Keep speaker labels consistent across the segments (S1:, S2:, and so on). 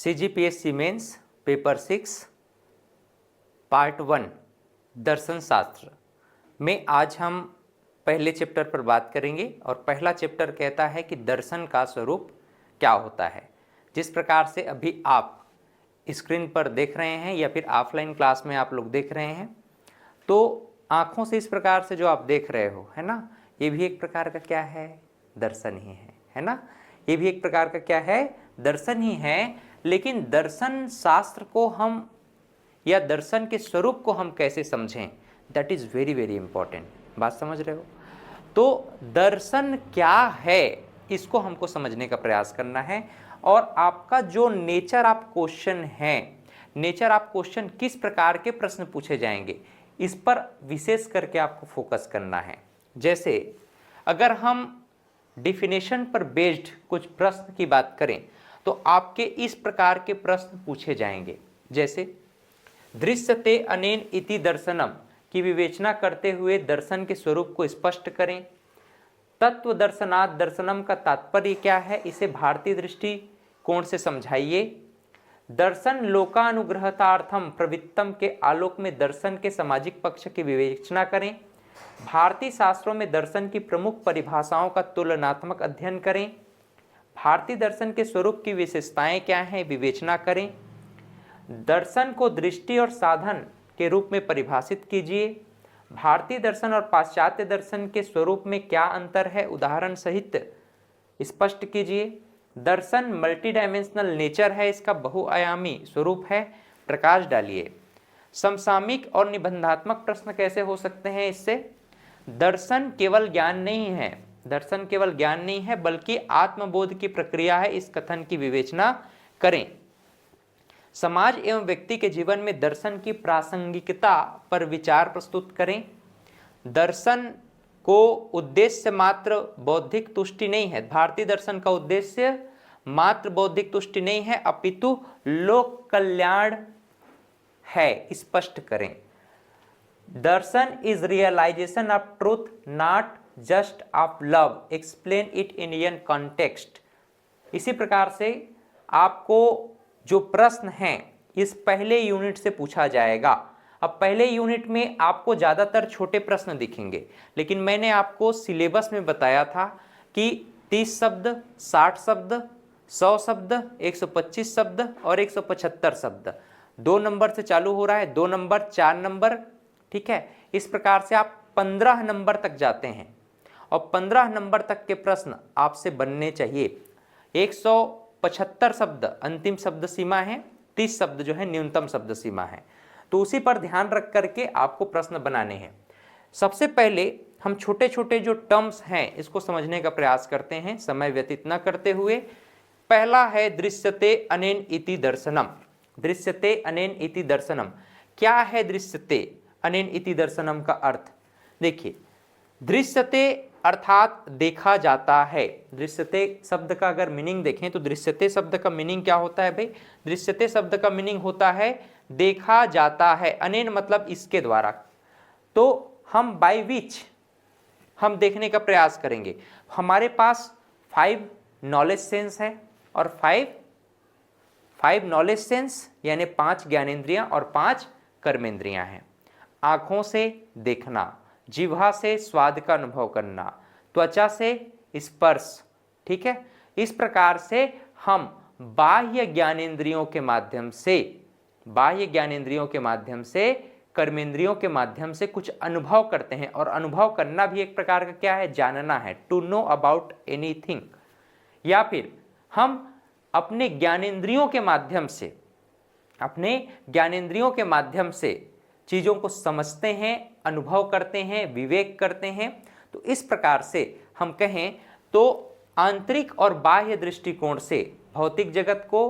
S1: CGPSC mains paper 6 part 1 दर्शन शास्त्र में आज हम पहले चैप्टर पर बात करेंगे और पहला चैप्टर कहता है कि दर्शन का स्वरूप क्या होता है। जिस प्रकार से अभी आप स्क्रीन पर देख रहे हैं या फिर ऑफलाइन क्लास में आप लोग देख रहे हैं, तो आँखों से इस प्रकार से जो आप देख रहे हो, है ना, ये भी एक प्रकार का क्या है, दर्शन ही है ना। ये भी एक प्रकार का क्या है, दर्शन ही है। लेकिन दर्शन शास्त्र को हम या दर्शन के स्वरूप को हम कैसे समझें, that is very very important. बात समझ रहे हो? तो दर्शन क्या है, इसको हमको समझने का प्रयास करना है। और आपका जो नेचर ऑफ क्वेश्चन है, नेचर ऑफ क्वेश्चन किस प्रकार के प्रश्न पूछे जाएंगे, इस पर विशेष करके आपको फोकस करना है। जैसे अगर हम डिफिनेशन पर बेस्ड कुछ प्रश्न की बात करें तो आपके इस प्रकार के प्रश्न पूछे जाएंगे। जैसे दृश्यते अनेन इति दर्शनम की विवेचना करते हुए दर्शन के स्वरूप को स्पष्ट करें। तत्व दर्शनात् दर्शनम का तात्पर्य क्या है, इसे भारतीय दृष्टिकोण से समझाइए। दर्शन लोकानुग्रहतार्थम प्रवृत्तम के आलोक में दर्शन के सामाजिक पक्ष की विवेचना करें। भारतीय शास्त्रों में दर्शन की प्रमुख परिभाषाओं का तुलनात्मक अध्ययन करें। भारतीय दर्शन के स्वरूप की विशेषताएं क्या हैं, विवेचना करें। दर्शन को दृष्टि और साधन के रूप में परिभाषित कीजिए। भारतीय दर्शन और पाश्चात्य दर्शन के स्वरूप में क्या अंतर है, उदाहरण सहित स्पष्ट कीजिए। दर्शन मल्टी डायमेंशनल नेचर है, इसका बहुआयामी स्वरूप है, प्रकाश डालिए। समसामयिक और निबंधात्मक प्रश्न कैसे हो सकते हैं इससे। दर्शन केवल ज्ञान नहीं है, दर्शन केवल ज्ञान नहीं है बल्कि आत्मबोध की प्रक्रिया है, इस कथन की विवेचना करें। समाज एवं व्यक्ति के जीवन में दर्शन की प्रासंगिकता पर विचार प्रस्तुत करें। दर्शन को उद्देश्य मात्र बौद्धिक तुष्टि नहीं है, भारतीय दर्शन का उद्देश्य मात्र बौद्धिक तुष्टि नहीं है अपितु लोक कल्याण है, स्पष्ट करें। Darshan is realization of truth not just of love, explain it in Indian context. इसी प्रकार से आपको जो प्रश्न हैं इस पहले यूनिट से पूछा जाएगा। अब पहले यूनिट में आपको ज़्यादातर छोटे प्रश्न दिखेंगे, लेकिन मैंने आपको सिलेबस में बताया था कि 30 शब्द, 60 शब्द, 100 शब्द, 125 शब्द और 175 शब्द 2 नंबर से चालू हो रहा है, 2 नंबर, 4 नंबर, ठीक है। इस प्रकार से आप 15 नंबर तक जाते हैं और 15 नंबर तक के प्रश्न आपसे बनने चाहिए। 175 शब्द अंतिम शब्द सीमा है, 30 शब्द जो है न्यूनतम शब्द सीमा है, तो उसी पर ध्यान रख करके आपको प्रश्न बनाने हैं। सबसे पहले हम छोटे छोटे जो टर्म्स हैं इसको समझने का प्रयास करते हैं समय व्यतीत न करते हुए। पहला है दृश्यते अनेन इति दर्शनम। दृश्यते अनेन इति दर्शनम, क्या है दृश्यते अनेन इति दर्शनम का अर्थ देखिए। दृश्यते अर्थात देखा जाता है। दृश्यते शब्द का अगर मीनिंग देखें तो दृश्यते शब्द का मीनिंग क्या होता है भाई, दृश्यते शब्द का मीनिंग होता है देखा जाता है। अनेन मतलब इसके द्वारा, तो हम बाय विच हम देखने का प्रयास करेंगे। हमारे पास 5 नॉलेज सेंस है और 5 नॉलेज सेंस यानी 5 ज्ञानेंद्रियां और 5 कर्मेंद्रियां हैं। आंखों से देखना, जिह्वा से स्वाद का अनुभव करना, त्वचा से स्पर्श, ठीक है। इस प्रकार से हम बाह्य ज्ञानेंद्रियों के माध्यम से, बाह्य ज्ञानेंद्रियों के माध्यम से, कर्मेंद्रियों के माध्यम से कुछ अनुभव करते हैं। और अनुभव करना भी एक प्रकार का क्या है, जानना है, टू नो अबाउट एनीथिंग। या फिर हम अपने ज्ञानेंद्रियों के माध्यम से, अपने ज्ञानेंद्रियों के माध्यम से चीज़ों को समझते हैं, अनुभव करते हैं, विवेक करते हैं। तो इस प्रकार से हम कहें तो आंतरिक और बाह्य दृष्टिकोण से भौतिक जगत को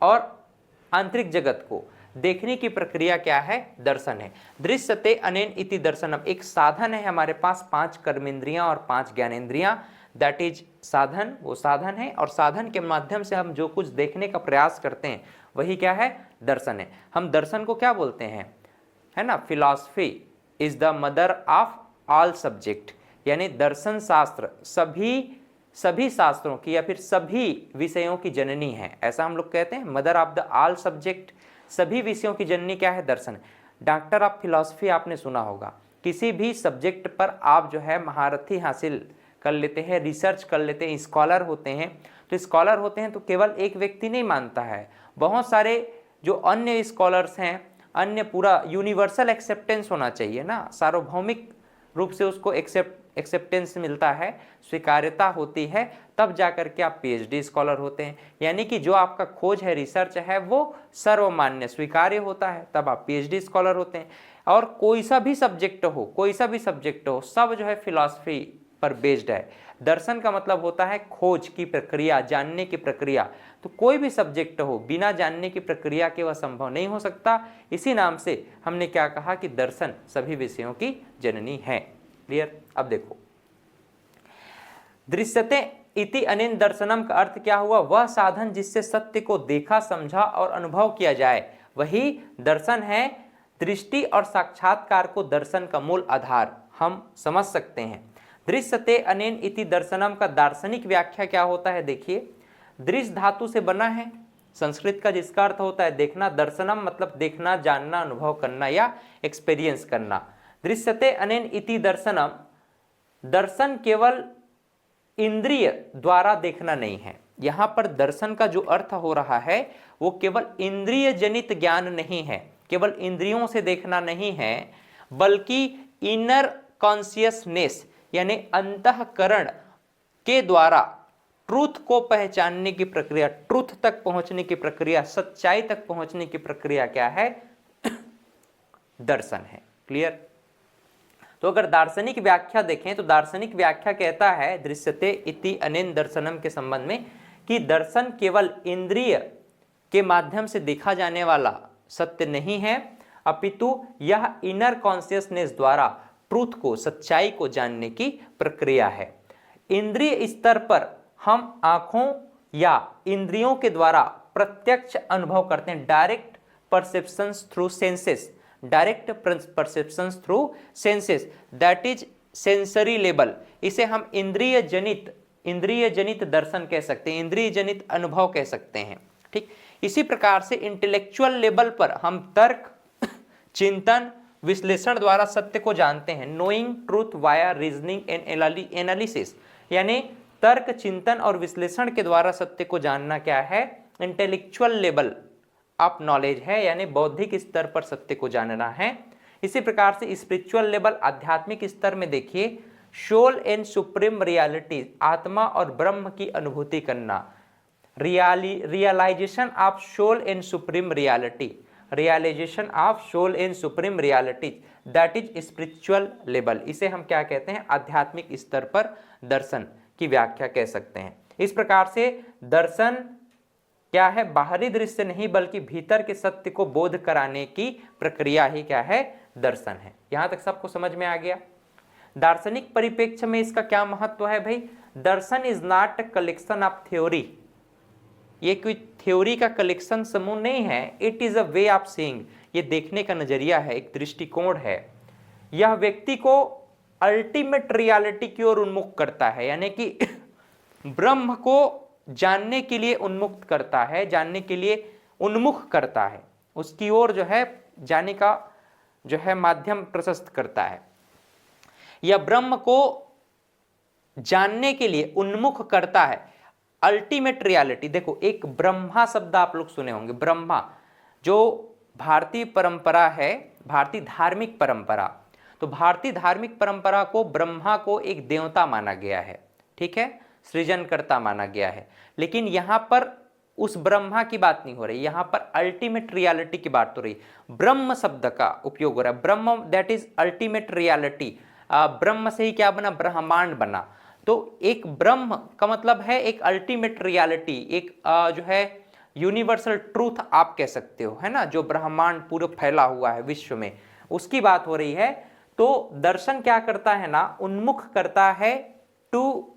S1: और आंतरिक जगत को देखने की प्रक्रिया क्या है, दर्शन है। दृश्यते अनेन इति दर्शनम एक साधन है हमारे पास, 5 कर्मेंद्रियां और 5 ज्ञानेंद्रियां, दैट इज साधन, वो साधन है। और साधन के माध्यम से हम जो कुछ देखने का प्रयास करते हैं वही क्या है, दर्शन है। हम दर्शन को क्या बोलते हैं, है ना, philosophy is the mother of all subject, यानी दर्शन शास्त्र सभी सभी शास्त्रों की या फिर सभी विषयों की जननी है, ऐसा हम लोग कहते हैं। Mother of the all subject, सभी विषयों की जननी क्या है? दर्शन। डॉक्टर ऑफ फिलॉसफी आपने सुना होगा, किसी भी सब्जेक्ट पर आप जो है महारथी हासिल कर लेते हैं, रिसर्च कर लेते हैं, स्कॉलर होते हैं। तो स्कॉलर होते हैं तो केवल एक व्यक्ति नहीं मानता है, बहुत सारे जो अन्य स्कॉलर्स हैं, अन्य पूरा यूनिवर्सल एक्सेप्टेंस होना चाहिए ना, सार्वभौमिक रूप से उसको एक्सेप्टेंस मिलता है, स्वीकार्यता होती है, तब जाकर के आप पीएचडी स्कॉलर होते हैं। यानी कि जो आपका खोज है, रिसर्च है, वो सर्वमान्य स्वीकार्य होता है, तब आप पीएचडी स्कॉलर होते हैं। और कोई सा भी सब्जेक्ट हो, सब जो है फिलॉसफी पर बेस्ड है। दर्शन का मतलब होता है खोज की प्रक्रिया, जानने की प्रक्रिया। तो कोई भी सब्जेक्ट हो, बिना जानने की प्रक्रिया के वह संभव नहीं हो सकता। इसी नाम से हमने क्या कहा कि दर्शन सभी विषयों की जननी है। क्लियर? अब देखो, दृश्यते इति अनेन दर्शनम का अर्थ क्या हुआ? वह साधन जिससे सत्य को देखा, समझा और अनुभव किया जाए, वही दर्शन है। दृष्टि और साक्षात्कार को दर्शन का मूल आधार हम समझ सकते हैं। दृश्यते अनेन इति दर्शनम का दार्शनिक व्याख्या क्या होता है? देखिए, दृश्य धातु से बना है, संस्कृत का, जिसका अर्थ होता है देखना। दर्शनम मतलब देखना, जानना, अनुभव करना या एक्सपीरियंस करना। दृश्यते अनेन इति दर्शनम, दर्शन केवल इंद्रिय द्वारा देखना नहीं है। यहां पर दर्शन का जो अर्थ हो रहा है वो केवल इंद्रिय जनित ज्ञान नहीं है, केवल इंद्रियों से देखना नहीं है, बल्कि इनर कॉन्शियसनेस यानी अंतःकरण के द्वारा ट्रूथ को पहचानने की प्रक्रिया, ट्रूथ तक पहुंचने की प्रक्रिया, सच्चाई तक पहुंचने की प्रक्रिया क्या है? दर्शन है। क्लियर? तो अगर दार्शनिक व्याख्या देखें तो दार्शनिक व्याख्या कहता है दृश्यते इति अनेन दर्शनम के संबंध में कि दर्शन केवल इंद्रिय के माध्यम से देखा जाने वाला सत्य नहीं है, अपितु यह इनर कॉन्शियसनेस द्वारा ट्रूथ को, सच्चाई को जानने की प्रक्रिया है। इंद्रिय स्तर पर हम आंखों या इंद्रियों के द्वारा प्रत्यक्ष अनुभव करते हैं, direct perceptions through senses, direct perceptions through senses, that is sensory level. इसे हम इंद्रिय जनित दर्शन कह सकते हैं, इंद्रिय जनित अनुभव कह सकते हैं। ठीक, इसी प्रकार से इंटेलेक्चुअल लेवल पर हम तर्क, चिंतन, विश्लेषण द्वारा सत्य को जानते हैं। Knowing truth via reasoning and analysis, यानी तर्क, चिंतन और विश्लेषण के द्वारा सत्य को जानना क्या है? इंटेलेक्चुअल लेवल ऑफ नॉलेज है, यानी बौद्धिक स्तर पर सत्य को जानना है। इसी प्रकार से स्पिरिचुअल लेवल, आध्यात्मिक स्तर में देखिए, सोल एंड सुप्रीम रियलिटी, आत्मा और ब्रह्म की अनुभूति करना। Realization of soul and supreme reality, realization of soul and supreme reality, that is spiritual level. इसे हम क्या कहते हैं? आध्यात्मिक स्तर पर दर्शन की व्याख्या कह सकते हैं। इस प्रकार से दर्शन क्या है? बाहरी दृश्य नहीं बल्कि भीतर के सत्य को बोध कराने की प्रक्रिया ही क्या है? दर्शन है। यहां तक सबको समझ में आ गया? दार्शनिक परिप्रेक्ष्य में इसका क्या महत्व है भाई? Darshan is not a collection of theory, ये कोई थ्योरी का कलेक्शन समूह नहीं है। It is a way of seeing, ये देखने का नजरिया है, एक दृष्टिकोण है। यह व्यक्ति को अल्टीमेट रियलिटी की ओर उन्मुख करता है, यानी कि ब्रह्म को जानने के लिए उन्मुक्त करता है, जानने के लिए उन्मुख करता है, उसकी ओर जो है जाने का जो है माध्यम प्रशस्त करता है। यह ब्रह्म को जानने के लिए उन्मुख करता है। अल्टीमेट रियलिटी, देखो एक ब्रह्मा शब्द आप लोग सुने होंगे। ब्रह्मा जो भारतीय परंपरा है, भारतीय धार्मिक परंपरा, तो भारतीय धार्मिक परंपरा को ब्रह्मा को एक देवता माना गया है, ठीक है, सृजनकर्ता माना गया है। लेकिन यहां पर उस ब्रह्मा की बात नहीं हो रही, यहां पर अल्टीमेट रियलिटी की बात हो रही। ब्रह्म शब्द का उपयोग हो रहा है, ब्रह्म दैट इज अल्टीमेट रियलिटी। ब्रह्म से ही क्या बना? ब्रह्मांड बना। तो एक ब्रह्म का मतलब है एक अल्टीमेट रियलिटी, एक जो है यूनिवर्सल ट्रूथ आप कह सकते हो, है ना, जो ब्रह्मांड पूरा फैला हुआ है विश्व में, उसकी बात हो रही है। तो दर्शन क्या करता है ना? उन्मुख करता है टू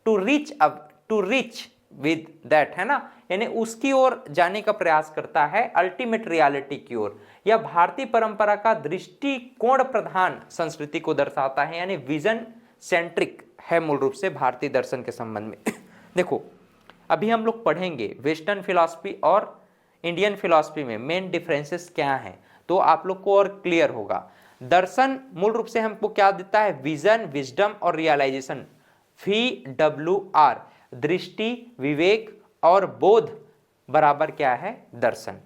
S1: रीच विद दैट, है ना, यानी उसकी ओर जाने का प्रयास करता है, अल्टीमेट रियलिटी की ओर। यह भारतीय परंपरा का दृष्टिकोण प्रधान संस्कृति को दर्शाता है, यानी विजन सेंट्रिक है मूल रूप से भारतीय दर्शन के संबंध में। देखो अभी हम लोग पढ़ेंगे वेस्टर्न फिलॉसफी और इंडियन फिलॉसफी में मेन डिफरेंसेस क्या हैं, तो आप लोग को और क्लियर होगा। दर्शन मूल रूप से हमको क्या देता है, विजन, विजडम और रियलाइजेशन। VWR, दृष्टि, विवेक और बोध बराबर क्या है, दर्शन।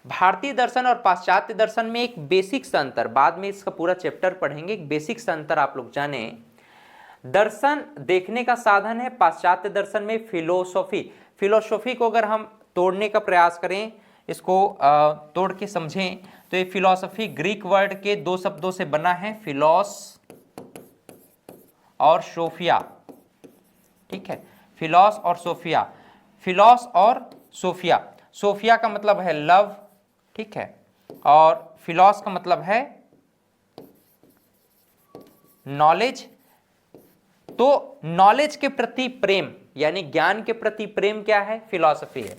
S1: भारतीय दर्शन और पाश्चात्य दर्शन में एक बेसिक सा अंतर, बाद में इसका पूरा चैप्टर पढ़ेंगे, एक बेसिक सा अंतर आप लोग जाने। दर्शन देखने का साधन है, पाश्चात्य दर्शन में फिलोसॉफी। फिलोसॉफी को अगर हम तोड़ने का प्रयास करें, इसको तोड़ के समझें, तो ये फिलोसॉफी ग्रीक वर्ड के दो शब्दों से बना है, फिलोस और सोफिया। ठीक है, फिलोस और सोफिया। फिलोस और सोफिया, सोफिया का मतलब है लव, ठीक है, और फिलोस का मतलब है नॉलेज। तो नॉलेज के प्रति प्रेम यानी ज्ञान के प्रति प्रेम क्या है, फिलॉसफी है।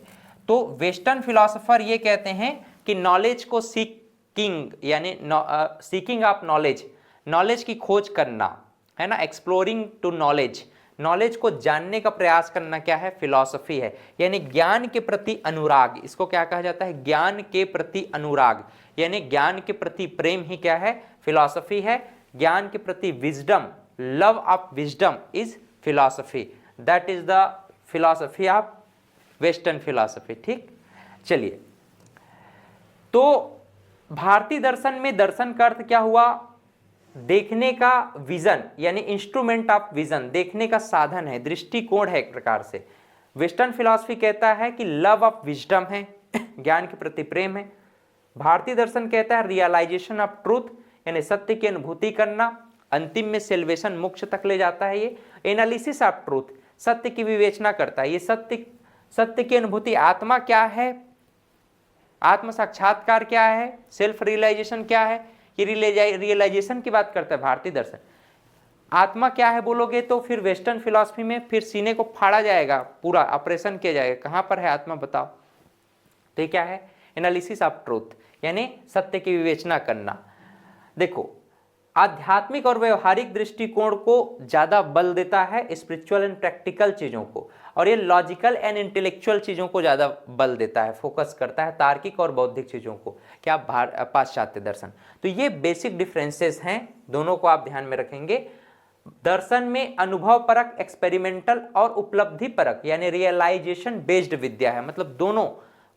S1: तो वेस्टर्न फिलोसोफर ये कहते हैं कि नॉलेज को सीकिंग यानी सीकिंग ऑफ नॉलेज, नॉलेज की खोज करना है ना, एक्सप्लोरिंग टू नॉलेज, नॉलेज को जानने का प्रयास करना क्या है, फिलॉसफी है। यानी ज्ञान के प्रति अनुराग, इसको क्या कहा जाता है, ज्ञान के प्रति अनुराग, यानी ज्ञान के प्रति प्रेम ही क्या है, फिलॉसफी है। ज्ञान के प्रति wisdom, love of wisdom is philosophy, that is the philosophy of western philosophy. ठीक, चलिए, तो भारतीय दर्शन में दर्शन का अर्थ क्या हुआ, देखने का विजन यानी इंस्ट्रूमेंट ऑफ विजन, देखने का साधन है, दृष्टिकोण है एक प्रकार से। वेस्टर्न फिलॉसफी कहता है कि लव ऑफ विजडम है, ज्ञान के प्रति प्रेम है। भारतीय दर्शन कहता है रियलाइजेशन ऑफ ट्रूथ यानी सत्य की अनुभूति करना, अंतिम में सेल्वेशन, मोक्ष तक ले जाता है ये। एनालिसिस ऑफ ट्रूथ, सत्य की विवेचना करता है, ये सत्य की अनुभूति, आत्मा क्या है, आत्म साक्षात्कार क्या है, सेल्फ रियलाइजेशन क्या है, ये रियलाइजेशन की बात करता है भारतीय दर्शन। आत्मा क्या है बोलोगे तो फिर वेस्टर्न फिलॉसफी में फिर सीने को फाड़ा जाएगा, पूरा ऑपरेशन किया जाएगा, कहां पर है आत्मा बताओ। तो ये क्या है, एनालिसिस ऑफ ट्रूथ यानी सत्य की विवेचना करना। देखो आध्यात्मिक और व्यवहारिक दृष्टिकोण को ज्यादा बल देता है, स्पिरिचुअल एंड प्रैक्टिकल चीजों को, और ये लॉजिकल एंड इंटेलेक्चुअल चीजों को ज्यादा बल देता है, फोकस करता है तार्किक और बौद्धिक चीजों को, क्या पाश्चात्य दर्शन। तो ये बेसिक डिफरेंसेस हैं, दोनों को आप ध्यान में रखेंगे। दर्शन में अनुभव परक, एक्सपेरिमेंटल और उपलब्धि परक यानी रियलाइजेशन बेस्ड विद्या है, मतलब दोनों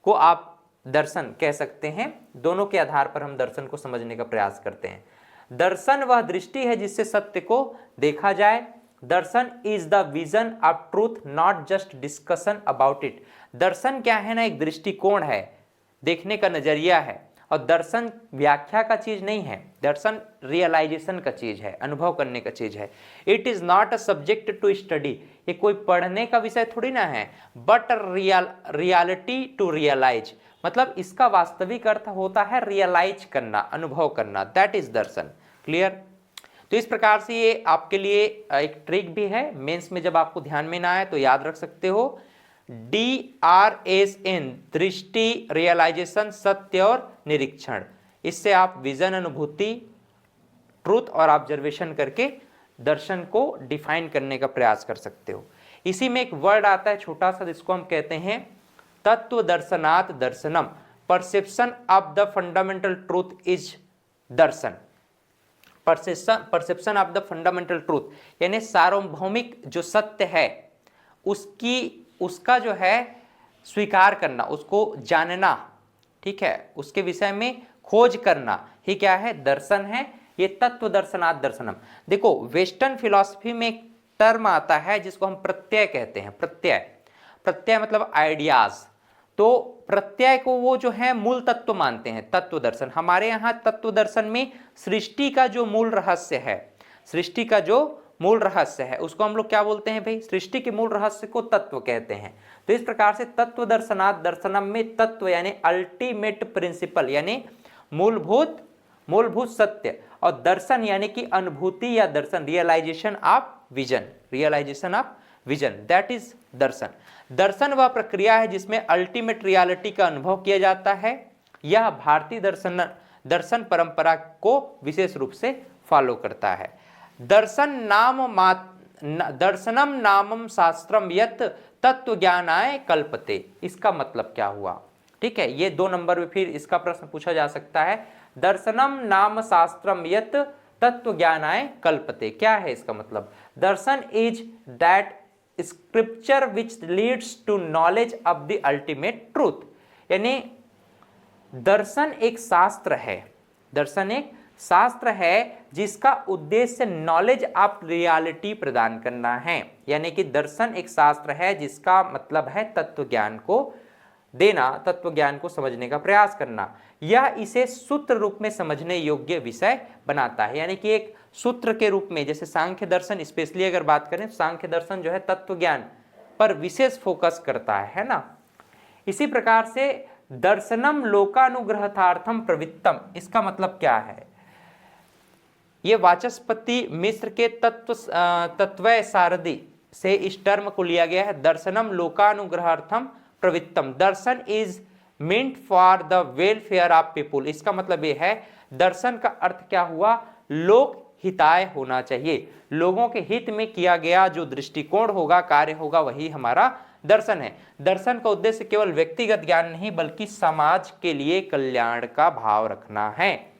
S1: को आप दर्शन कह सकते हैं, दोनों के आधार पर हम दर्शन को समझने का प्रयास करते हैं। दर्शन वह दृष्टि है जिससे सत्य को देखा जाए। Darshan is the vision of truth, not just discussion about it. दर्शन क्या है ना, एक दृष्टिकोण है, देखने का नजरिया है, और दर्शन व्याख्या का चीज नहीं है, दर्शन रियलाइजेशन का चीज है, अनुभव करने का चीज है। It is not a subject to study, ये कोई पढ़ने का विषय थोड़ी ना है, बट रियलिटी टू रियलाइज, मतलब इसका वास्तविक अर्थ होता है रियलाइज करना, अनुभव करना, दैट इज दर्शन। क्लियर। तो इस प्रकार से ये आपके लिए एक ट्रिक भी है, मेंस में जब आपको ध्यान में ना आए तो याद रख सकते हो, DRSN, दृष्टि, रियलाइजेशन, सत्य और निरीक्षण। इससे आप विजन, अनुभूति, ट्रूथ और ऑब्जर्वेशन करके दर्शन को डिफाइन करने का प्रयास कर सकते हो। इसी में एक वर्ड आता है छोटा सा, जिसको हम कहते हैं तत्व दर्शनात् दर्शनम, perception of the fundamental truth is Darshan. Perception of the fundamental truth यानी सार्वभौमिक जो सत्य है उसका जो है स्वीकार करना, उसको जानना, ठीक है, उसके विषय में खोज करना ही क्या है, दर्शन है। ये तत्व दर्शनात् दर्शनम। देखो वेस्टर्न फिलॉसफी में एक टर्म आता है जिसको हम प्रत्यय कहते हैं। प्रत्यय मतलब आइडियाज। तो प्रत्यय को वो जो है मूल तत्व मानते हैं, तत्व दर्शन। हमारे यहाँ तत्व दर्शन में सृष्टि का जो मूल रहस्य है, सृष्टि का जो मूल रहस्य है उसको हम लोग क्या बोलते हैं भाई, सृष्टि के मूल रहस्य को तत्व कहते हैं। तो इस प्रकार से तत्व दर्शनात् दर्शनम में तत्व यानी अल्टीमेट प्रिंसिपल यानी मूलभूत सत्य, और दर्शन यानी कि अनुभूति या दर्शन, realization of vision, that is darshan. दर्शन वह प्रक्रिया है जिसमें अल्टीमेट रियलिटी का अनुभव किया जाता है। यह भारतीय दर्शन परंपरा को विशेष रूप से फॉलो करता है। दर्शनम नामम शास्त्रम यत् तत्व ज्ञानाय कल्पते। इसका मतलब क्या हुआ? ठीक है, ये 2 नंबर में फिर इसका प्रश्न पूछा जा सकता है। दर्शनम नाम शास्त्रम यत् तत्व ज्ञानाय कल्पते, क्या है इसका मतलब? Darshan is that scripture which leads to knowledge of the ultimate truth. यानी दर्शन एक शास्त्र है, दर्शन एक शास्त्र है जिसका उद्देश्य नॉलेज ऑफ रियलिटी प्रदान करना है। यानी कि दर्शन एक शास्त्र है जिसका मतलब है तत्व ज्ञान को देना, तत्व ज्ञान को समझने का प्रयास करना। यह इसे सूत्र रूप में समझने योग्य विषय बनाता है। यानी कि एक सूत्र के रूप में, जैसे सांख्य दर्शन स्पेशली अगर बात करें, सांख्य दर्शन जो है तत्व ज्ञान पर विशेष फोकस करता है ना। इसी प्रकार से दर्शनम लोकानुग्रहार्थम प्रवृत्तम, इसका मतलब क्या है? ये वाचस्पति मिश्र के तत्वय सारथी से इस टर्म को लिया गया है। दर्शनम लोकानुग्रहार्थम प्रवृत्तम, darshan is meant for the welfare of people. इसका मतलब ये है, दर्शन का अर्थ क्या हुआ? लोक हिताय होना चाहिए, लोगों के हित में किया गया जो दृष्टिकोण होगा, कार्य होगा, वही हमारा दर्शन है। दर्शन का उद्देश्य केवल व्यक्तिगत ज्ञान नहीं बल्कि समाज के लिए कल्याण का भाव रखना है।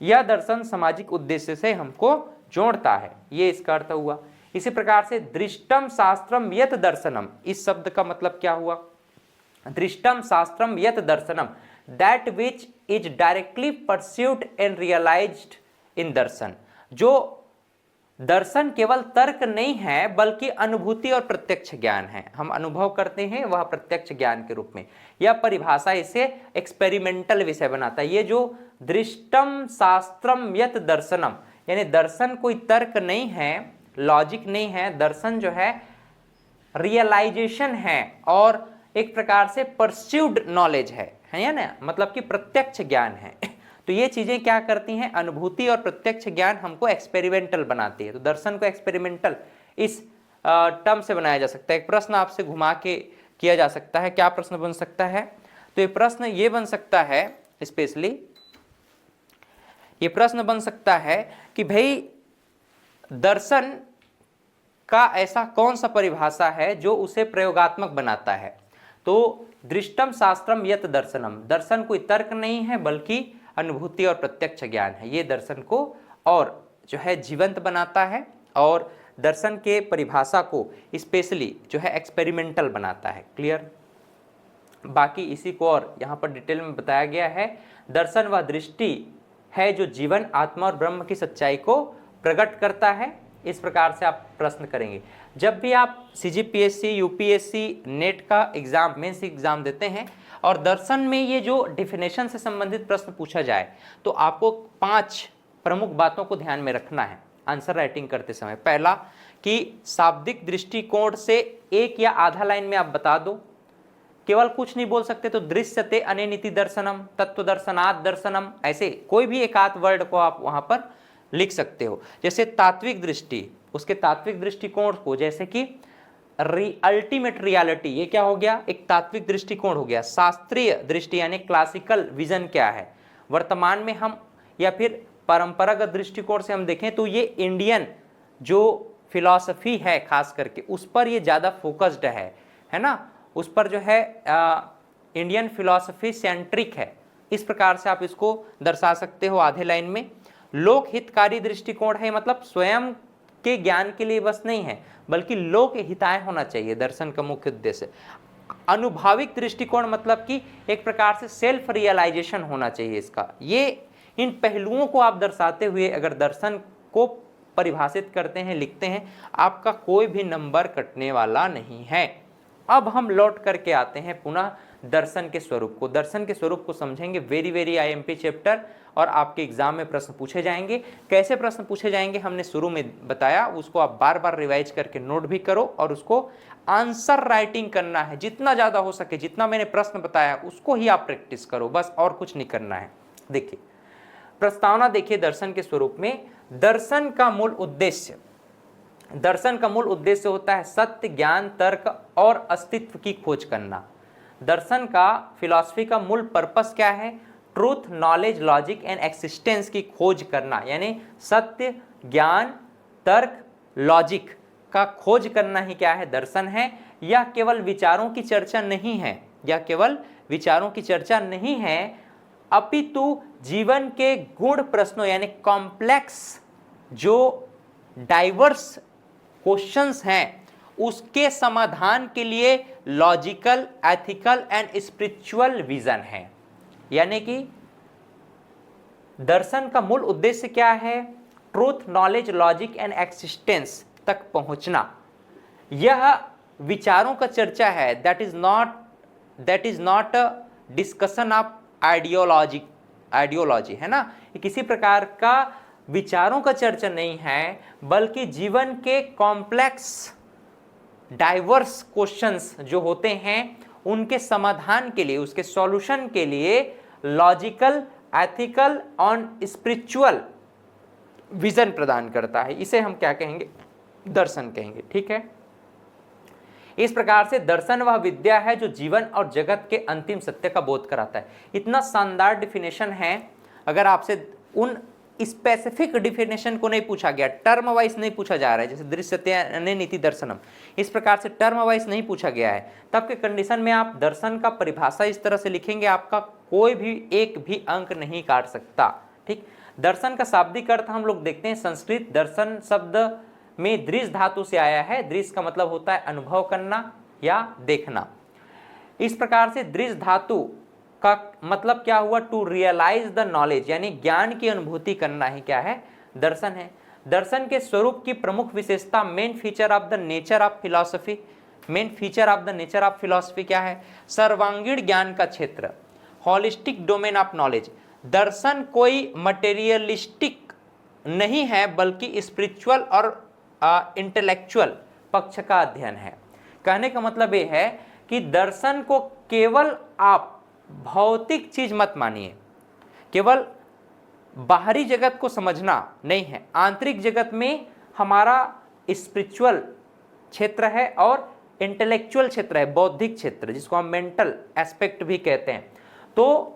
S1: यह दर्शन सामाजिक उद्देश्य से हमको जोड़ता है, ये इसका अर्थ हुआ। इसी प्रकार से दृष्टम शास्त्रम यत दर्शनम, इस शब्द का मतलब क्या हुआ? दृष्टम शास्त्रम यत दर्शनम, that which is directly pursued and realized in darshan. जो दर्शन केवल तर्क नहीं है बल्कि अनुभूति और प्रत्यक्ष ज्ञान है, हम अनुभव करते हैं वह प्रत्यक्ष ज्ञान के रूप में। यह परिभाषा इसे एक्सपेरिमेंटल विषय बनाता है। ये जो दृष्टम शास्त्रम यत दर्शनम, यानी दर्शन कोई तर्क नहीं है, लॉजिक नहीं है, दर्शन जो है रियलाइजेशन है और एक प्रकार से परस्यूड नॉलेज है या ना, मतलब कि प्रत्यक्ष ज्ञान है। तो ये चीजें क्या करती हैं? अनुभूति और प्रत्यक्ष ज्ञान हमको एक्सपेरिमेंटल बनाती है। तो दर्शन को एक्सपेरिमेंटल इस टर्म से बनाया जा सकता है। एक प्रश्न आपसे घुमा के किया जा सकता है, क्या प्रश्न बन सकता है? तो ये प्रश्न ये बन सकता है, स्पेशली ये प्रश्न बन सकता है कि भाई दर्शन का ऐसा कौन सा परिभाषा है जो उसे प्रयोगात्मक बनाता है? तो दृष्टम शास्त्रम यत दर्शनम, दर्शन कोई तर्क नहीं है बल्कि अनुभूति और प्रत्यक्ष ज्ञान है। ये दर्शन को और जो है जीवंत बनाता है और दर्शन के परिभाषा को स्पेशली जो है एक्सपेरिमेंटल बनाता है। क्लियर? बाकी इसी को और यहाँ पर डिटेल में बताया गया है। दर्शन वह दृष्टि है जो जीवन, आत्मा और ब्रह्म की सच्चाई को प्रकट करता है। इस प्रकार से आप प्रश्न करेंगे। जब भी आप CGPSC, UPSC, नेट का एग्जाम, मेंस एग्जाम देते हैं और दर्शन में ये जो डेफिनेशन से संबंधित प्रश्न पूछा जाए तो आपको 5 प्रमुख बातों को ध्यान में रखना है आंसर राइटिंग करते समय। पहला कि शाब्दिक दृष्टिकोण से एक या आधा लाइन में आप बता दो, केवल कुछ नहीं बोल सकते तो दृश्यते अनेनिति दर्शनम, तत्व दर्शनात् दर्शनम, ऐसे कोई भी एक आध वर्ड को आप वहां पर लिख सकते हो। जैसे तात्विक दृष्टि, उसके तात्विक दृष्टिकोण को, जैसे कि अल्टीमेट रियलिटी, ये क्या हो गया? एक तात्विक दृष्टिकोण हो गया। शास्त्रीय दृष्टि यानी क्लासिकल विजन क्या है वर्तमान में हम, या फिर परंपरागत दृष्टिकोण से हम देखें तो ये इंडियन जो फिलॉसफी है खास करके उस पर ये ज़्यादा फोकस्ड है ना, उस पर जो है इंडियन फिलॉसफी सेंट्रिक है। इस प्रकार से आप इसको दर्शा सकते हो आधे लाइन में। लोक हितकारी दृष्टिकोण है, मतलब स्वयं के ज्ञान के लिए बस नहीं है बल्कि लोक हिताय होना चाहिए दर्शन का मुख्य उद्देश्य। अनुभाविक दृष्टिकोण मतलब कि एक प्रकार से सेल्फ रियलाइजेशन होना चाहिए इसका। ये इन पहलुओं को आप दर्शाते हुए अगर दर्शन को परिभाषित करते हैं, लिखते हैं, आपका कोई भी नंबर कटने वाला नहीं है। अब हम लौट करके आते हैं पुनः दर्शन के स्वरूप को। दर्शन के स्वरूप को समझेंगे, वेरी IMP चैप्टर, और आपके एग्जाम में प्रश्न पूछे जाएंगे। कैसे प्रश्न पूछे जाएंगे हमने शुरू में बताया, उसको आप बार बार रिवाइज करके नोट भी करो और उसको आंसर राइटिंग करना है जितना ज़्यादा हो सके। जितना मैंने प्रश्न बताया उसको ही आप प्रैक्टिस करो, बस और कुछ नहीं करना है। देखिए प्रस्तावना, देखिए दर्शन के स्वरूप में दर्शन का मूल उद्देश्य होता है सत्य, ज्ञान, तर्क और अस्तित्व की खोज करना। दर्शन का, फिलॉसफी का मूल पर्पस क्या है? Truth, knowledge, logic and existence की खोज करना, यानी सत्य, ज्ञान तर्क, लॉजिक का खोज करना ही क्या है, दर्शन है। यह केवल विचारों की चर्चा नहीं है, यह केवल विचारों की चर्चा नहीं है, अपितु जीवन के गूढ़ प्रश्नों यानी कॉम्प्लेक्स जो डाइवर्स क्वेश्चंस हैं उसके समाधान के लिए logical, ethical and spiritual vision है। यानी कि दर्शन का मूल उद्देश्य क्या है, truth, knowledge, logic and existence तक पहुंचना। यह विचारों का चर्चा है, that is not a discussion of ideology, है ना। ये किसी प्रकार का विचारों का चर्चा नहीं है, बल्कि जीवन के कॉम्प्लेक्स डाइवर्स क्वेश्चंस जो होते हैं उनके समाधान के लिए, उसके सॉल्यूशन के लिए लॉजिकल, एथिकल और स्पिरिचुअल विजन प्रदान करता है। इसे हम क्या कहेंगे, दर्शन कहेंगे। ठीक है, इस प्रकार से दर्शन वह विद्या है जो जीवन और जगत के अंतिम सत्य का बोध कराता है। इतना शानदार डिफिनेशन है। अगर आपसे उन स्पेसिफिक डिफिनेशन को नहीं पूछा गया, टर्म वाइज नहीं पूछा जा रहा है, जैसे दृश्यते नीति दर्शनम, इस प्रकार से टर्म वाइज नहीं पूछा गया है, तब के कंडीशन में आप दर्शन का परिभाषा इस तरह से लिखेंगे, आपका कोई भी एक भी अंक नहीं काट सकता। ठीक, दर्शन का शाब्दिक अर्थ हम लोग देखते हैं, संस्कृत दर्शन शब्द में दृश्य धातु से आया है। दृश्य का मतलब होता है अनुभव करना या देखना। इस प्रकार से दृश्य धातु का मतलब क्या हुआ, टू रियलाइज द नॉलेज, यानी ज्ञान की अनुभूति करना ही क्या है, दर्शन है। दर्शन के स्वरूप की प्रमुख विशेषता, main feature of the nature of philosophy, main feature of the nature of philosophy क्या है, सर्वांगीण ज्ञान का क्षेत्र, होलिस्टिक डोमेन ऑफ नॉलेज। दर्शन कोई मटेरियलिस्टिक नहीं है, बल्कि स्पिरिचुअल और इंटेलेक्चुअल पक्ष का अध्ययन है। कहने का मतलब यह है कि दर्शन को केवल आप भौतिक चीज मत मानिए, केवल बाहरी जगत को समझना नहीं है। आंतरिक जगत में हमारा स्पिरिचुअल क्षेत्र है और इंटेलेक्चुअल क्षेत्र है, बौद्धिक क्षेत्र, जिसको हम मेंटल एस्पेक्ट भी कहते हैं। तो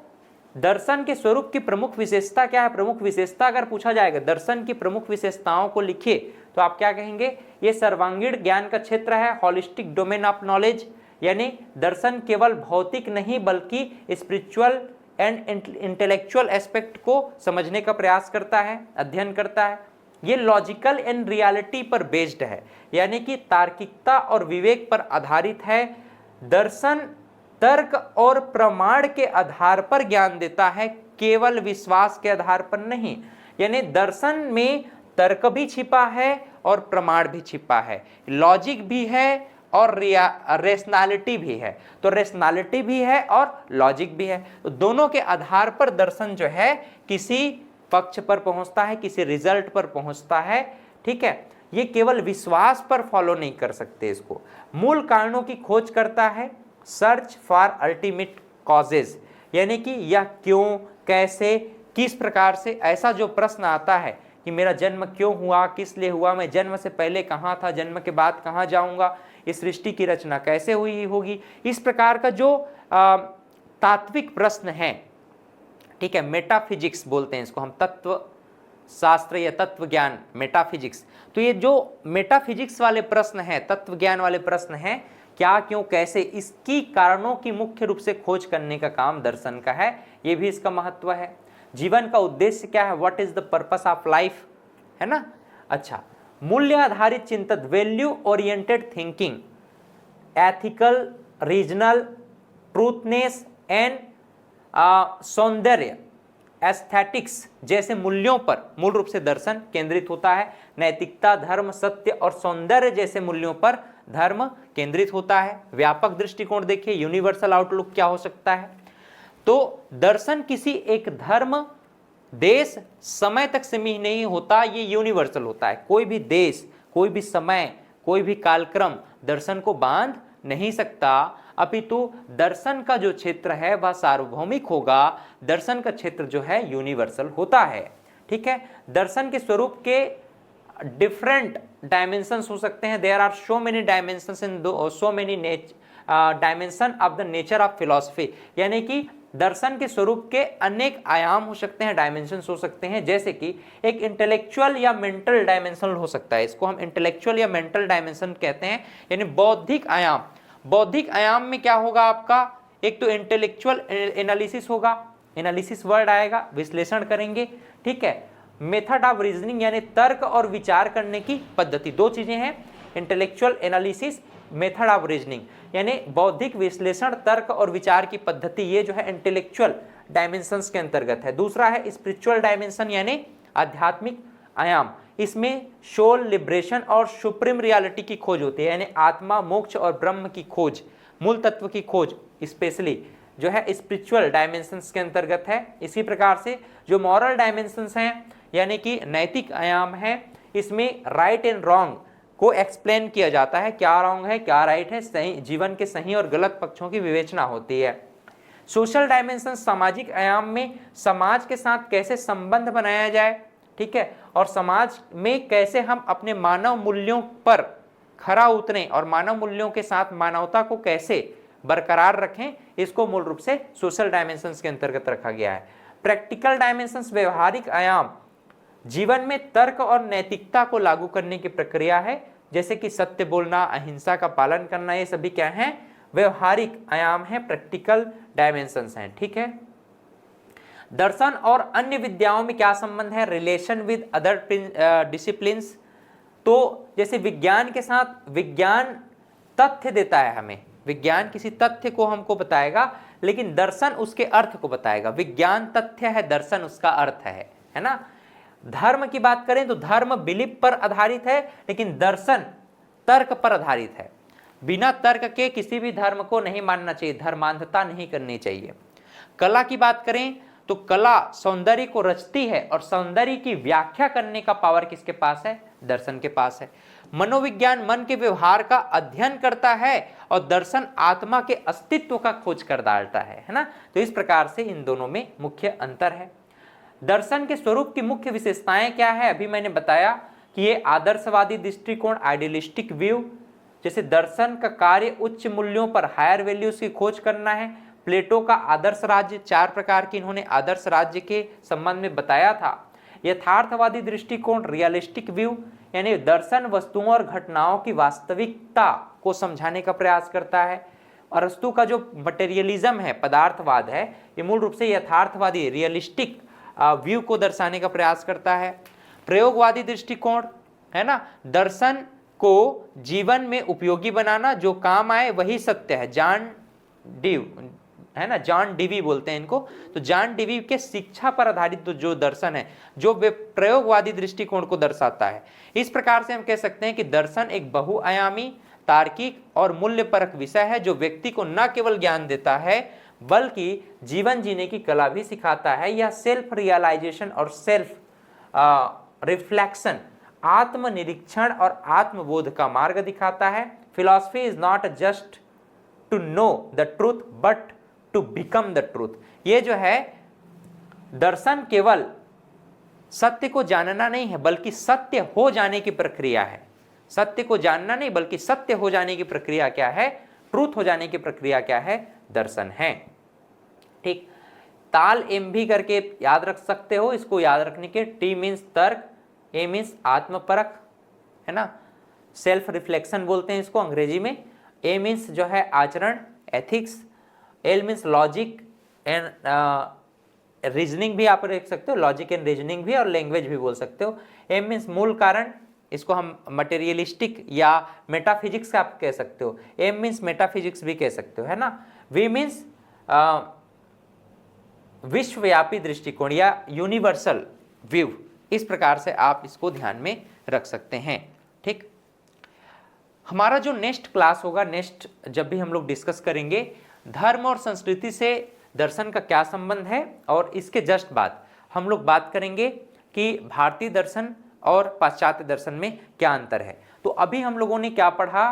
S1: दर्शन के स्वरूप की प्रमुख विशेषता क्या है, प्रमुख विशेषता अगर पूछा जाएगा, दर्शन की प्रमुख विशेषताओं को लिखिए, तो आप क्या कहेंगे, ये सर्वांगीण ज्ञान का क्षेत्र है, होलिस्टिक डोमेन ऑफ नॉलेज, यानी दर्शन केवल भौतिक नहीं बल्कि स्पिरिचुअल एंड इंटेलेक्चुअल एस्पेक्ट को समझने का प्रयास करता है, अध्ययन करता है। ये लॉजिकल एंड रियलिटी पर बेस्ड है, यानी कि तार्किकता और विवेक पर आधारित है। दर्शन तर्क और प्रमाण के आधार पर ज्ञान देता है, केवल विश्वास के आधार पर नहीं। यानी दर्शन में तर्क भी छिपा है और प्रमाण भी छिपा है, लॉजिक भी है और रेशनैलिटी भी है। तो रेशनैलिटी भी है और लॉजिक भी है, तो दोनों के आधार पर दर्शन जो है किसी पक्ष पर पहुंचता है, किसी रिजल्ट पर पहुंचता है। ठीक है, ये केवल विश्वास पर फॉलो नहीं कर सकते, इसको मूल कारणों की खोज करता है, सर्च फॉर अल्टीमेट कॉजेज, यानी कि यह क्यों, कैसे, किस प्रकार से, ऐसा जो प्रश्न आता है कि मेरा जन्म क्यों हुआ, किस लिए हुआ, मैं जन्म से पहले कहाँ था, जन्म के बाद कहाँ जाऊंगा, इस सृष्टि की रचना कैसे हुई होगी, इस प्रकार का जो तात्विक प्रश्न है। ठीक है, मेटाफिजिक्स बोलते हैं इसको हम, तत्व शास्त्र या तत्व ज्ञान, मेटाफिजिक्स। तो ये जो मेटाफिजिक्स वाले प्रश्न हैं, तत्व ज्ञान वाले प्रश्न हैं, क्या, क्यों, कैसे, इसकी कारणों की मुख्य रूप से खोज करने का काम दर्शन का है, ये भी इसका महत्व है। जीवन का उद्देश्य क्या है, what is the purpose of life, है ना। अच्छा, मूल्य आधारित चिंतन, value oriented thinking, ethical, regional, truthness and सौंदर्य, एस्थेटिक्स जैसे मूल्यों पर मूल रूप से दर्शन केंद्रित होता है। नैतिकता, धर्म, सत्य और सौंदर्य जैसे मूल्यों पर धर्म केंद्रित होता है। व्यापक दृष्टिकोण देखिए, यूनिवर्सल आउटलुक क्या हो सकता है। तो दर्शन किसी एक धर्म, देश, समय तक सीमित नहीं होता, ये यूनिवर्सल होता है। कोई भी देश, कोई भी समय, कोई भी कालक्रम दर्शन को बांध नहीं सकता, अपितु दर्शन का जो क्षेत्र है वह सार्वभौमिक होगा, दर्शन का क्षेत्र जो है यूनिवर्सल होता है। ठीक है, दर्शन के स्वरूप के डिफरेंट डायमेंशंस हो सकते हैं। There are so many dimensions in so many dimension of the nature of philosophy, यानी कि दर्शन के स्वरूप के अनेक आयाम हो सकते हैं, डायमेंशंस हो सकते हैं, जैसे कि एक इंटेलेक्चुअल या मेंटल डायमेंशन हो सकता है, इसको हम इंटेलेक्चुअल या मेंटल डायमेंशन कहते हैं, यानी बौद्धिक आयाम। बौद्धिक आयाम में क्या होगा आपका, एक तो इंटेलेक्चुअल एनालिसिस होगा, एनालिसिस वर्ड आएगा, विश्लेषण करेंगे, ठीक है। मेथड ऑफ रीजनिंग यानी तर्क और विचार करने की पद्धति, दो चीजें हैं, intellectual analysis, method of reasoning यानी बौद्धिक विश्लेषण, तर्क और विचार की पद्धति, ये जो है इंटेलेक्चुअल डायमेंशंस के अंतर्गत है। दूसरा है स्पिरिचुअल डायमेंशन यानी आध्यात्मिक आयाम, इसमें सोल लिबरेशन और सुप्रीम रियलिटी की खोज होती है, यानी आत्मा, मोक्ष और ब्रह्म की खोज, मूल तत्व की खोज स्पेशली जो है स्पिरिचुअल डायमेंशंस के अंतर्गत है। इसी प्रकार से जो मॉरल डायमेंशंस हैं यानी कि नैतिक आयाम है, इसमें राइट एंड रॉन्ग को एक्सप्लेन किया जाता है, क्या रॉन्ग है क्या राइट है, सही जीवन के सही और गलत पक्षों की विवेचना होती है। सोशल डायमेंशन सामाजिक आयाम में समाज के साथ कैसे संबंध बनाया जाए, ठीक है, और समाज में कैसे हम अपने मानव मूल्यों पर खरा उतरें और मानव मूल्यों के साथ मानवता को कैसे बरकरार रखें, इसको मूल रूप से सोशल डायमेंशंस के अंतर्गत रखा गया है। प्रैक्टिकल डायमेंशंस व्यवहारिक आयाम जीवन में तर्क और नैतिकता को लागू करने की प्रक्रिया है, जैसे कि सत्य बोलना, अहिंसा का पालन करना, ये सभी क्या हैं, व्यवहारिक आयाम हैं, प्रैक्टिकल डायमेंशंस हैं, ठीक है। दर्शन और अन्य विद्याओं में क्या संबंध है, रिलेशन विद अदर डिसिप्लिन्स, तो जैसे विज्ञान के साथ, विज्ञान तथ्य देता है हमें, विज्ञान किसी तथ्य को हमको बताएगा, लेकिन दर्शन उसके अर्थ को बताएगा। विज्ञान तथ्य है, दर्शन उसका अर्थ है ना। धर्म की बात करें तो धर्म बिलीफ पर आधारित है, लेकिन दर्शन तर्क पर आधारित है। बिना तर्क के किसी भी धर्म को नहीं मानना चाहिए, धर्मांधता नहीं करनी चाहिए। कला की बात करें तो कला सौंदर्य को रचती है और सौंदर्य की व्याख्या करने का पावर किसके पास है, दर्शन के पास है। मनोविज्ञान मन के व्यवहार का अध्ययन करता है और दर्शन आत्मा के अस्तित्व का खोज कर डालता है ना। तो इस प्रकार से इन दोनों में मुख्य अंतर है। दर्शन के स्वरूप की मुख्य विशेषताएं क्या है, अभी मैंने बताया कि ये आदर्शवादी दृष्टिकोण, आइडियलिस्टिक व्यू, जैसे दर्शन का कार्य उच्च मूल्यों पर, हायर वैल्यूज की खोज करना है। प्लेटो का आदर्श राज्य, 4 प्रकार के इन्होंने आदर्श राज्य के संबंध में बताया था। यथार्थवादी दृष्टिकोण, रियलिस्टिक व्यू, यानी दर्शन वस्तुओं और घटनाओं की वास्तविकता को समझाने का प्रयास करता है। अरस्तु का जो मटेरियलिज्म है, पदार्थवाद है, ये मूल रूप से यथार्थवादी रियलिस्टिक व्यू को दर्शाने का प्रयास करता है। प्रयोगवादी दृष्टिकोण है ना, दर्शन को जीवन में उपयोगी बनाना, जो काम आए वही सत्य है। जॉन डीव है ना, जॉन डीवी बोलते हैं इनको, तो जॉन डीवी के शिक्षा पर आधारित जो दर्शन है, जो वे प्रयोगवादी दृष्टिकोण को दर्शाता है। इस प्रकार से हम कह सकते हैं कि दर्शन एक बहुआयामी, तार्किक और मूल्यपरक विषय है, जो व्यक्ति को न केवल ज्ञान देता है बल्कि जीवन जीने की कला भी सिखाता है। यह सेल्फ रियलाइजेशन और सेल्फ रिफ्लेक्शन, आत्मनिरीक्षण और आत्मबोध का मार्ग दिखाता है। Philosophy is not just to know the truth but to become the truth. ये जो है दर्शन केवल सत्य को जानना नहीं है, बल्कि सत्य हो जाने की प्रक्रिया है। सत्य को जानना नहीं बल्कि सत्य हो जाने की प्रक्रिया क्या है, ट्रूथ हो जाने की प्रक्रिया क्या है, दर्शन है। ठीक, ताल एम भी करके याद रख सकते हो, इसको याद रखने के टी मीन्स तर्क, ए मीन्स आत्मपरक है ना, सेल्फ रिफ्लेक्शन बोलते हैं इसको अंग्रेजी में। ए मीन्स जो है आचरण, ethics. L means logic and reasoning भी आप देख सकते हो, लॉजिक एंड रीजनिंग भी, और लैंग्वेज भी बोल सकते हो। एम मीन्स मूल कारण, इसको हम मटेरियलिस्टिक या मेटाफिजिक्स आप कह सकते हो। एम मीन्स मेटाफिजिक्स भी कह सकते हो है ना। वी मीन्स विश्वव्यापी दृष्टिकोण या यूनिवर्सल व्यू। इस प्रकार से आप इसको ध्यान में रख सकते हैं। ठीक, हमारा जो नेक्स्ट क्लास होगा, नेक्स्ट जब भी हम लोग डिस्कस करेंगे धर्म और संस्कृति से दर्शन का क्या संबंध है, और इसके जस्ट बाद हम लोग बात करेंगे कि भारतीय दर्शन और पाश्चात्य दर्शन में क्या अंतर है। तो अभी हम लोगों ने क्या पढ़ा,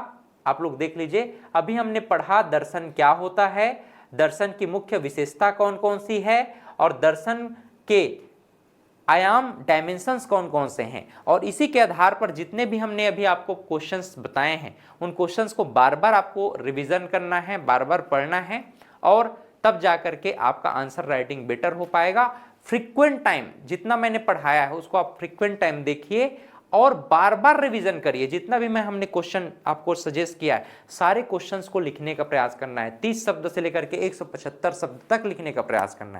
S1: आप लोग देख लीजिए। अभी हमने पढ़ा दर्शन क्या होता है, दर्शन की मुख्य विशेषता कौन कौन सी है, और दर्शन के आयाम, डायमेंशंस कौन कौन से हैं। और इसी के आधार पर जितने भी हमने अभी आपको क्वेश्चंस बताए हैं, उन क्वेश्चंस को बार बार आपको रिवीजन करना है, बार बार पढ़ना है, और तब जाकर के आपका आंसर राइटिंग बेटर हो पाएगा। फ्रीक्वेंट टाइम, जितना मैंने पढ़ाया है उसको आप फ्रीक्वेंट टाइम देखिए और बार बार रिवीजन करिए। जितना भी हमने क्वेश्चन आपको सजेस्ट किया है, सारे क्वेश्चंस को लिखने का प्रयास करना है। 30 शब्द से लेकर के 175 शब्द तक लिखने का प्रयास करना है।